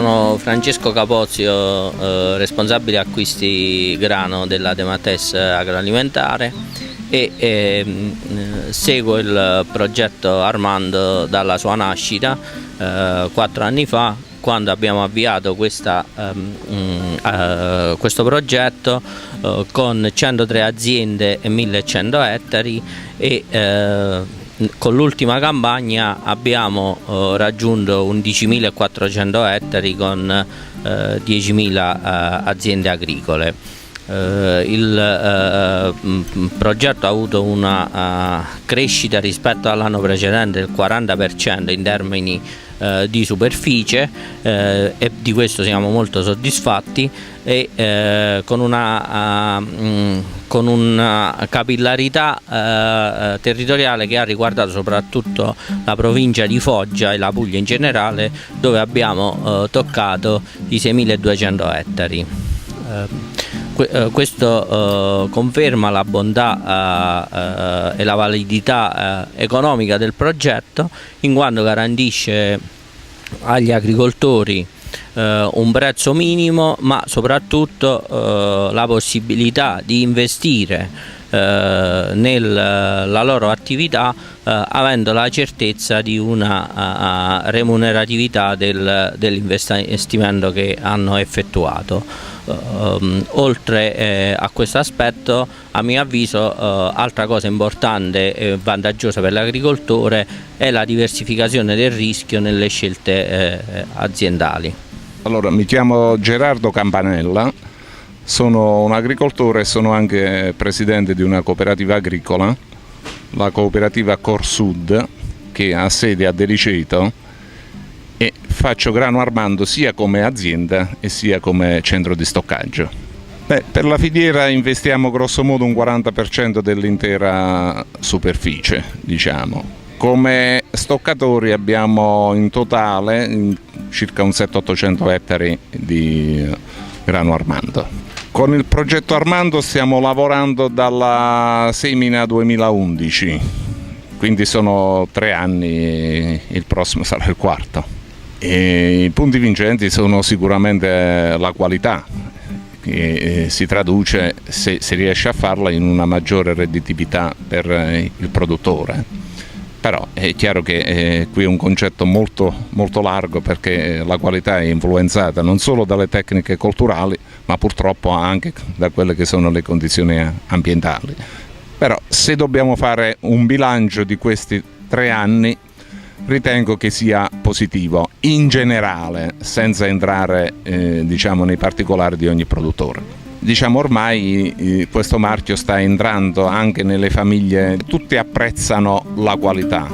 sono Francesco Capozio, responsabile acquisti grano della De Matteis Agroalimentare e seguo il progetto Armando dalla sua nascita 4 anni fa, quando abbiamo avviato questo progetto con 103 aziende e 1100 ettari e con l'ultima campagna abbiamo raggiunto 11.400 ettari con 10.000 aziende agricole. Il progetto ha avuto una crescita rispetto all'anno precedente del 40% in termini di superficie e di questo siamo molto soddisfatti, e con una capillarità territoriale che ha riguardato soprattutto la provincia di Foggia e la Puglia in generale, dove abbiamo toccato i 6.200 ettari. Questo conferma la bontà e la validità economica del progetto, in quanto garantisce agli agricoltori un prezzo minimo, ma soprattutto la possibilità di investire nella loro attività avendo la certezza di una remuneratività dell'investimento che hanno effettuato. Oltre a questo aspetto, a mio avviso, altra cosa importante e vantaggiosa per l'agricoltore è la diversificazione del rischio nelle scelte aziendali. Allora, mi chiamo Gerardo Campanella, sono un agricoltore e sono anche presidente di una cooperativa agricola, la cooperativa Cor Sud, che ha sede a Deliceto, e faccio grano Armando sia come azienda e sia come centro di stoccaggio. Per la filiera investiamo grosso modo un 40% dell'intera superficie, diciamo. Come stoccatori abbiamo in totale circa un 700-800 ettari di grano Armando. Con il progetto Armando stiamo lavorando dalla semina 2011, quindi sono 3 anni, il prossimo sarà il 4. E i punti vincenti sono sicuramente la qualità, che si traduce, se si riesce a farla, in una maggiore redditività per il produttore. Però è chiaro che qui è un concetto molto, molto largo, perché la qualità è influenzata non solo dalle tecniche colturali, ma purtroppo anche da quelle che sono le condizioni ambientali. Però se dobbiamo fare un bilancio di questi 3 anni, ritengo che sia positivo in generale, senza entrare diciamo nei particolari di ogni produttore. Diciamo ormai questo marchio sta entrando anche nelle famiglie, tutti apprezzano la qualità.